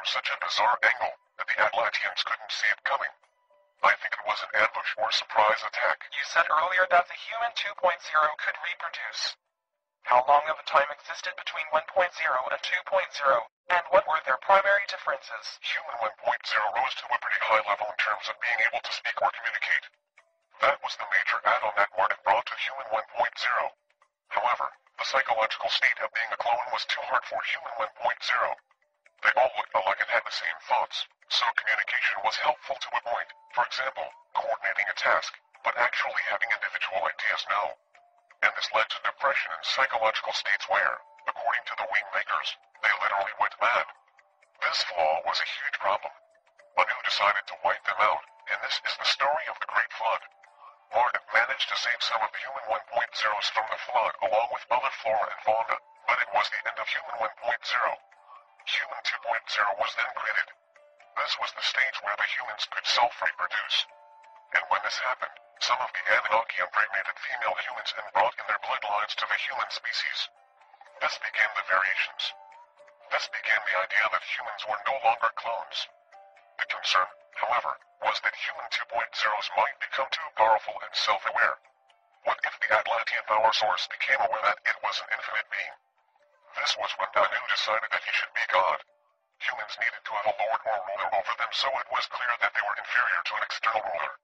such a bizarre angle that the Atlanteans couldn't see it coming. I think it was an ambush or surprise attack. You said earlier that the human 2.0 could reproduce. How long of a time existed between 1.0 and 2.0, and what were their primary differences? Human 1.0 rose to a pretty high level in terms of being able to speak or communicate. That was the major add-on that Martin brought to human 1.0. However, the psychological state of being a clone was too hard for human 1.0. They all looked alike and had the same thoughts, so communication was helpful to a point. For example, coordinating a task, but actually having individual ideas no. And this led to depression and psychological states where, according to the wing makers, they literally went mad. This flaw was a huge problem. Anu decided to wipe them out, and this is the story of the Great Flood. Martin managed to save some of the human 1.0s from the flood along with other flora and fauna, but it was the end of human 1.0. Human 2.0 was then created. This was the stage where the humans could self-reproduce. And when this happened, some of the Anunnaki impregnated female humans and brought in their bloodlines to the human species. This began the variations. This began the idea that humans were no longer clones. The concern, however, was that human 2.0s might become too powerful and self-aware. What if the Atlantean power source became aware that it was an infinite being? This was when Anu decided that he should be God. Humans needed to have a lord or ruler over them, so it was clear that they were inferior to an external ruler.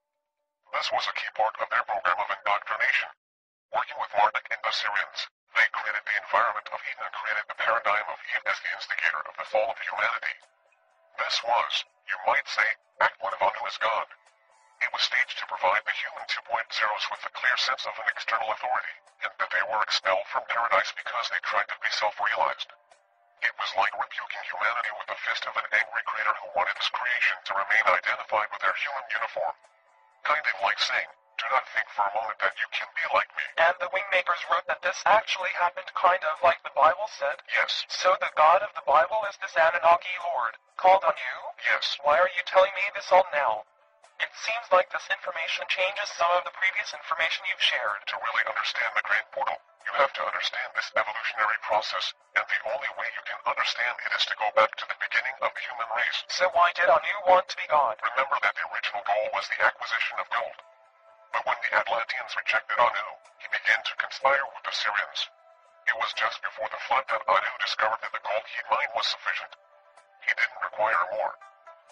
This was a key part of their program of indoctrination. Working with Marduk and the Assyrians, they created the environment of Eden and created the paradigm of Eve as the instigator of the fall of humanity. This was, you might say, Act 1 of Anu as God. It was staged to provide the human 2.0s with a clear sense of an external authority, and that they were expelled from paradise because they tried to be self-realized. It was like rebuking humanity with the fist of an angry creator who wanted his creation to remain identified with their human uniform. Kind of like saying, do not think for a moment that you can be like me. And the Wingmakers wrote that this actually happened kind of like the Bible said? Yes. So the God of the Bible is this Anunnaki Lord, called Anu? Yes. Why are you telling me this all now? It seems like this information changes some of the previous information you've shared. To really understand the Great Portal, you have to understand this evolutionary process, and the only way you can understand it is to go back to the beginning of the human race. So why did Anu want to be God? Remember that the original goal was the acquisition of gold. But when the Atlanteans rejected Anu, he began to conspire with the Syrians. It was just before the flood that Anu discovered that the gold he'd mined was sufficient. He didn't require more.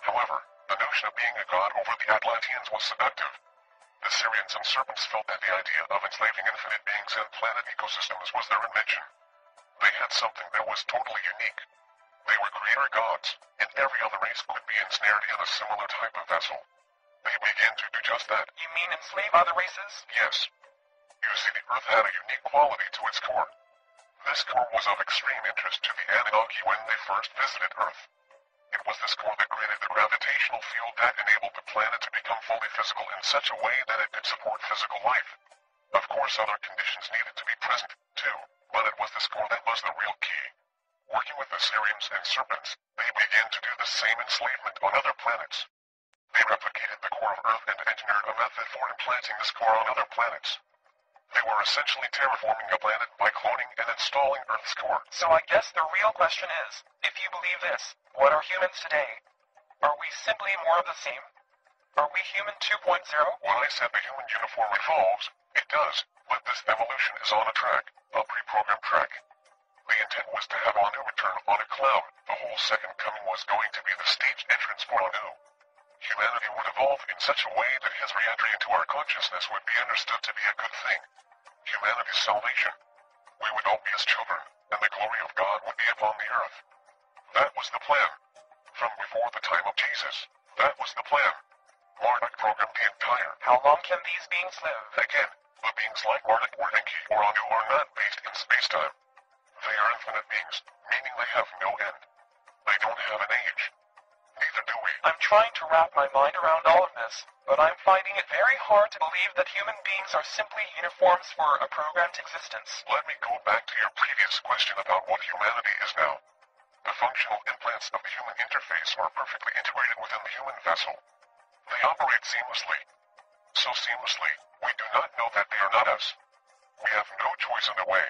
However, the notion of being a god over the Atlanteans was seductive. The Syrians and serpents felt that the idea of enslaving infinite beings and planet ecosystems was their invention. They had something that was totally unique. They were creator gods, and every other race could be ensnared in a similar type of vessel. They began to do just that. You mean enslave other races? Yes. You see, the Earth had a unique quality to its core. This core was of extreme interest to the Anunnaki when they first visited Earth. It was this core that created the gravitational field that enabled the planet to become fully physical in such a way that it could support physical life. Of course, other conditions needed to be present, too, but it was this core that was the real key. Working with the Syrians and serpents, they began to do the same enslavement on other planets. They replicated the core of Earth and engineered a method for implanting this core on other planets. They were essentially terraforming a planet by cloning and installing Earth's core. So I guess the real question is, if you believe this, what are humans today? Are we simply more of the same? Are we human 2.0? When I said the human uniform evolves, it does, but this evolution is on a track, a pre-programmed track. The intent was to have Anu return on a cloud. The whole second coming was going to be the staged entrance for Anu. Humanity would evolve in such a way that his re-entry into our consciousness would be understood to be a good thing. Humanity's salvation. We would all be his children, and the glory of God would be upon the earth. That was the plan. From before the time of Jesus, that was the plan. Marduk programmed the entire. How long can these beings live? Again, the beings like Marduk or Enki or Anu are not based in space-time. They are infinite beings, meaning they have no end. They don't have an age. Neither do we. I'm trying to wrap my mind around all of this, but I'm finding it very hard to believe that human beings are simply uniforms for a programmed existence. Let me go back to your previous question about what humanity is now. The functional implants of the human interface are perfectly integrated within the human vessel. They operate seamlessly. So seamlessly, we do not know that they are not us. We have no choice in the way.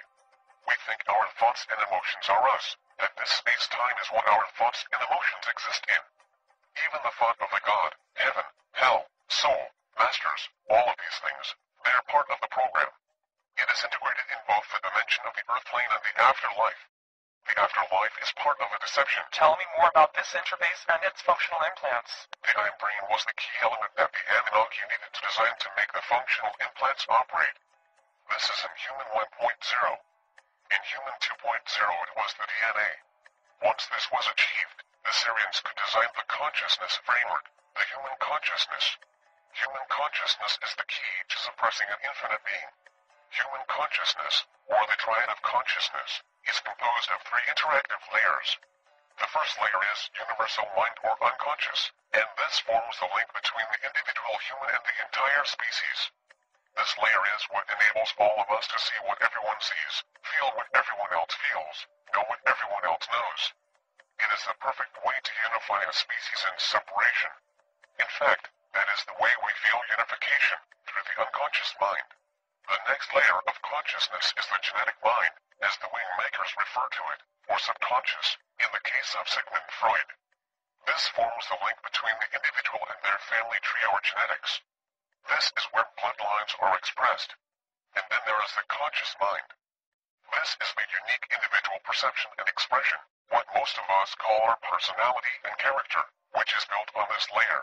We think our thoughts and emotions are us. that this space-time is what our thoughts and emotions exist in. Even the thought of the God, heaven, hell, soul, masters, all of these things, they are part of the program. It is integrated in both the dimension of the earth plane and the afterlife. The afterlife is part of a deception. Tell me more about this interface and its functional implants. The I brain was the key element that the Anunnaki needed to design to make the functional implants operate. This is in Human 1.0. In Human 2.0 it was the DNA. Once this was achieved, the Syrians could design the consciousness framework, the human consciousness. Human consciousness is the key to suppressing an infinite being. Human consciousness, or the triad of consciousness, is composed of three interactive layers. The first layer is universal mind or unconscious, and this forms the link between the individual human and the entire species. This layer is what enables all of us to see what everyone sees, feel what everyone else feels, know what everyone else knows. It is the perfect way to unify a species in separation. In fact, that is the way we feel unification, through the unconscious mind. The next layer of consciousness is the genetic mind, as the wing makers refer to it, or subconscious, in the case of Sigmund Freud. This forms the link between the individual and their family tree or genetics. This is where bloodlines are expressed. And then there is the conscious mind. This is the unique individual perception and expression, what most of us call our personality and character, which is built on this layer.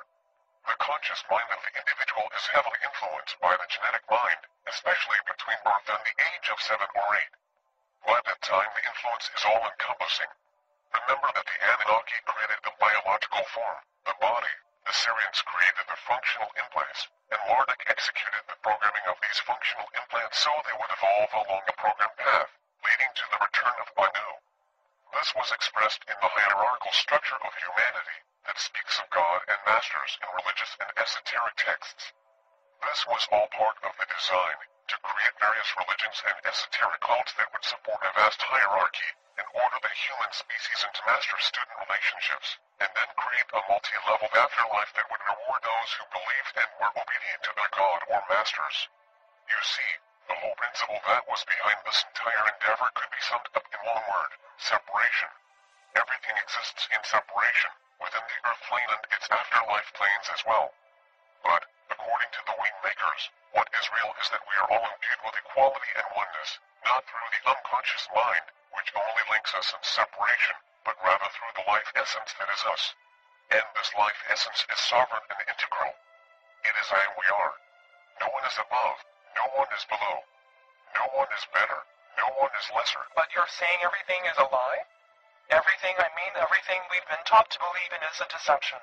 The conscious mind of the individual is heavily influenced by the genetic mind, especially between birth and the age of 7 or 8. By that time the influence is all-encompassing. Remember that the Anunnaki created the biological form, the body, the Syrians created the functional implants, and Marduk executed the programming of these functional implants so they would evolve along a program path, leading to the return of Anu. This was expressed in the hierarchical structure of humanity that speaks of God and masters in religious and esoteric texts. This was all part of the design to create various religions and esoteric cults that would support a vast hierarchy and order the human species into master-student relationships, and then create a multi-level afterlife that would reward those who believed and were obedient to their God or masters. You see, the whole principle that was behind this entire endeavor could be summed up in one word: separation. Everything exists in separation, within the earth plane and its afterlife planes as well. But, according to the wing makers, what is real is that we are all imbued with equality and oneness, not through the unconscious mind, which only links us in separation, but rather through the life essence that is us. And this life essence is sovereign and integral. It is I and we are. No one is above, no one is below. No one is better, no one is lesser. But you're saying everything is a lie? Everything, I mean everything we've been taught to believe in is a deception.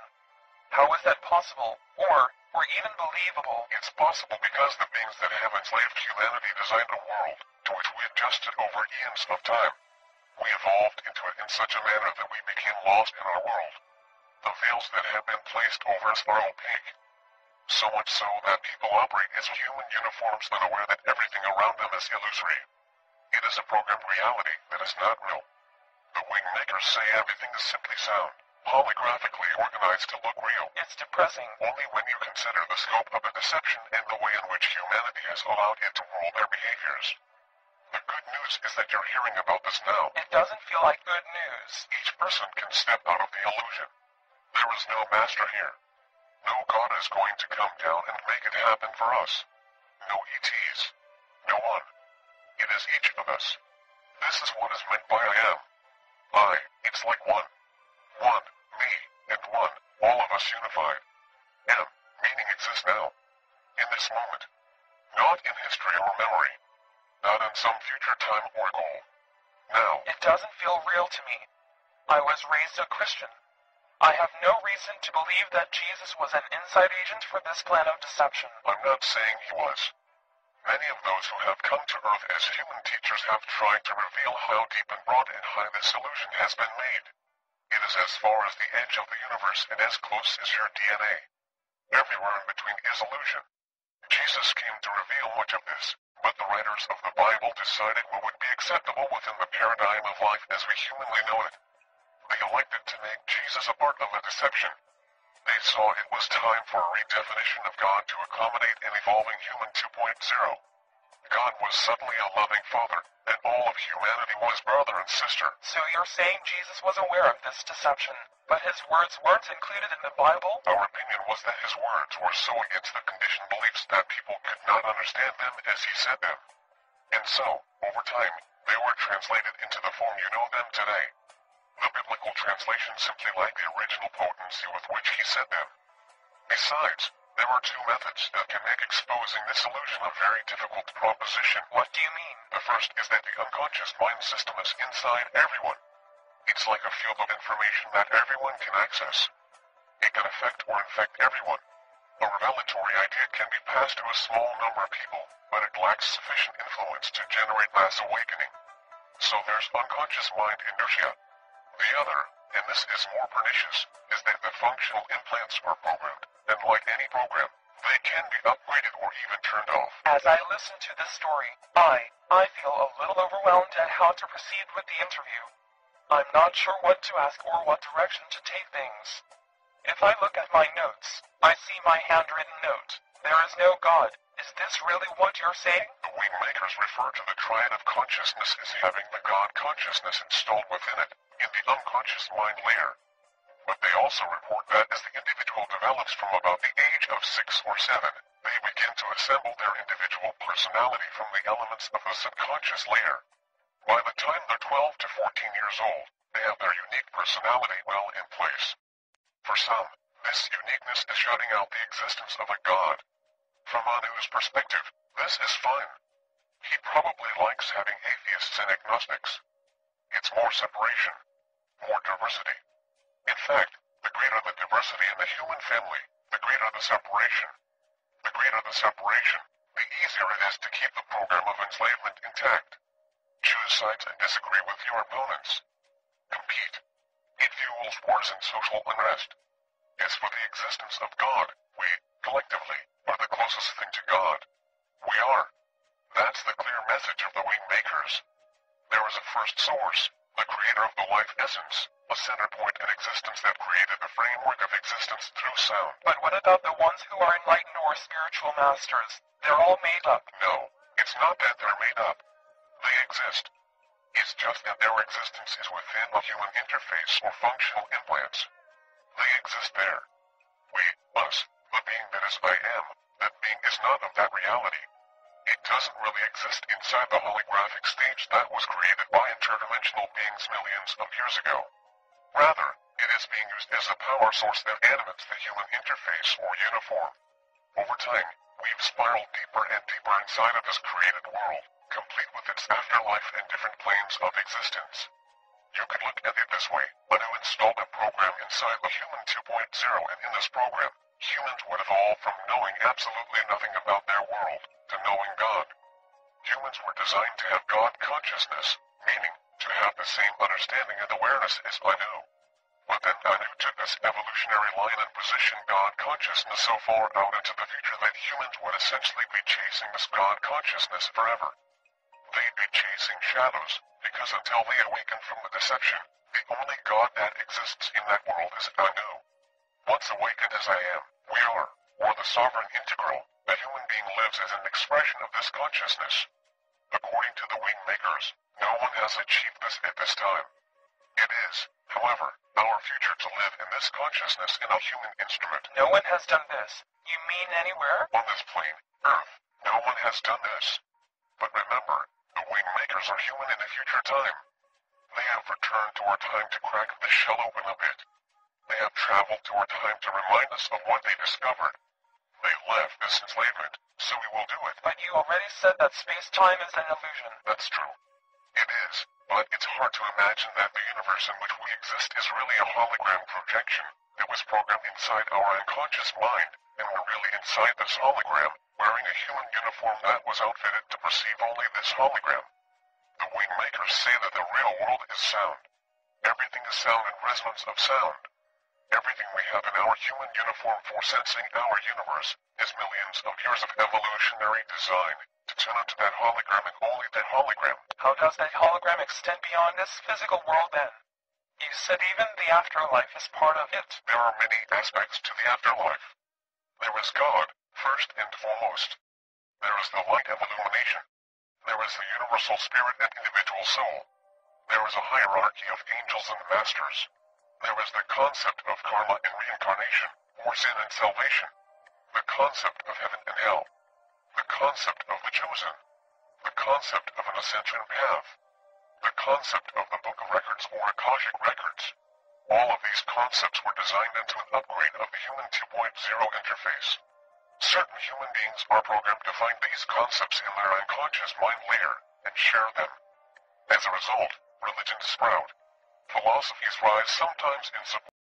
How is that possible, or even believable? It's possible because the beings that have enslaved humanity designed a world, to which we adjusted over eons of time. We evolved into it in such a manner that we became lost in our world. The veils that have been placed over us are opaque. So much so that people operate as human uniforms unaware that everything around them is illusory. It is a programmed reality that is not real. The wing makers say everything is simply sound, holographically organized to look real. It's depressing. Only when you consider the scope of a deception and the way in which humanity has allowed it to rule their behaviors. The good news is that you're hearing about this now. It doesn't feel like good news. Each person can step out of the illusion. There is no master here. No God is going to come down and make it happen for us. No ETs. No one. It is each of us. This is what is meant by I am. It's like one. One, me, and one, all of us unified. M, meaning exists now. In this moment. Not in history or memory. Not in some future time or goal. Now. It doesn't feel real to me. I was raised a Christian. I have no reason to believe that Jesus was an inside agent for this plan of deception. I'm not saying he was. Many of those who have come to Earth as human teachers have tried to reveal how deep and broad and high this illusion has been made. It is as far as the edge of the universe and as close as your DNA. Everywhere in between is illusion. Jesus came to reveal much of this, but the writers of the Bible decided what would be acceptable within the paradigm of life as we humanly know it. They elected to make Jesus a part of a deception. They saw it was time for a redefinition of God to accommodate an evolving human 2.0. God was suddenly a loving father, and all of humanity was brother and sister. So you're saying Jesus was aware of this deception, but his words weren't included in the Bible? Our opinion was that his words were so against the conditioned beliefs that people could not understand them as he said them. And so, over time, they were translated into the form you know them today. The biblical translation simply lacked the original potency with which he said them. Besides, there are two methods that can make exposing this illusion a very difficult proposition. What do you mean? The first is that the unconscious mind system is inside everyone. It's like a field of information that everyone can access. It can affect or infect everyone. A revelatory idea can be passed to a small number of people, but it lacks sufficient influence to generate mass awakening. So there's unconscious mind inertia. The other, and this is more pernicious, is that the functional implants are programmed, and like any program, they can be upgraded or even turned off. As I listen to this story, I feel a little overwhelmed at how to proceed with the interview. I'm not sure what to ask or what direction to take things. If I look at my notes, I see my handwritten note. There is no God. Is this really what you're saying? The wing makers refer to the triad of consciousness as having the God consciousness installed within it, in the unconscious mind layer. But they also report that as the individual develops from about the age of 6 or 7, they begin to assemble their individual personality from the elements of the subconscious layer. By the time they're 12 to 14 years old, they have their unique personality well in place. For some, this uniqueness is shutting out the existence of a God. From Anu's perspective, this is fine. He probably likes having atheists and agnostics. It's more separation, more diversity. In fact, the greater the diversity in the human family, the greater the separation. The greater the separation, the easier it is to keep the program of enslavement intact. Choose sides and disagree with your opponents. Compete. It fuels wars and social unrest. As for the existence of God, we, collectively, are the closest thing to God. We are. That's the clear message of the wing makers. There is a first source, the creator of the life essence, a center point in existence that created the framework of existence through sound. But what about the ones who are enlightened or spiritual masters? They're all made up. No, it's not that they're made up. They exist. It's just that their existence is within a human interface or functional implants. They exist there. We, us, the being that is I am, that being is not of that reality. It doesn't really exist inside the holographic stage that was created by interdimensional beings millions of years ago. Rather, it is being used as a power source that animates the human interface or uniform. Over time, we've spiraled deeper and deeper inside of this created world, complete with its afterlife and different planes of existence. You could look at it this way. Anu installed a program inside the Human 2.0, and in this program, humans would evolve from knowing absolutely nothing about their world to knowing God. Humans were designed to have God consciousness, meaning to have the same understanding and awareness as Anu. But then Anu took this evolutionary line and positioned God consciousness so far out into the future that humans would essentially be chasing this God consciousness forever. They'd be chasing shadows, because until they awaken from the deception, the only God that exists in that world is Anu. Once awakened as I am, we are, or the sovereign integral, a human being lives as an expression of this consciousness. According to the wing makers, no one has achieved this at this time. It is, however, our future to live in this consciousness in a human instrument. No one has done this. You mean anywhere? On this plane, Earth, no one has done this. But remember, the wing makers are human in a future time. They have returned to our time to crack the shell open a bit. They have traveled to our time to remind us of what they discovered. They left this enslavement, so we will do it. But you already said that space-time is an illusion. That's true. It is, but it's hard to imagine that the universe in which we exist is really a hologram projection that was programmed inside our unconscious mind, and we're really inside this hologram, wearing a human uniform that was outfitted to perceive only this hologram. The wing makers say that the real world is sound. Everything is sound and resonance of sound. Everything we have in our human uniform for sensing our universe is millions of years of evolutionary design to tune into that hologram and only that hologram. How does that hologram extend beyond this physical world then? You said even the afterlife is part of it. There are many aspects to the afterlife. There is God, first and foremost. There is the light of illumination, There is the universal spirit and individual soul. There is a hierarchy of angels and masters. There is the concept of karma and reincarnation, or sin and salvation. The concept of heaven and hell. The concept of the chosen. The concept of an ascension path. The concept of the Book of Records or Akashic Records. All of these concepts were designed into an upgrade of the Human 2.0 interface. Certain human beings are programmed to find these concepts in their unconscious mind layer and share them. As a result, religions sprout. Philosophies rise sometimes in support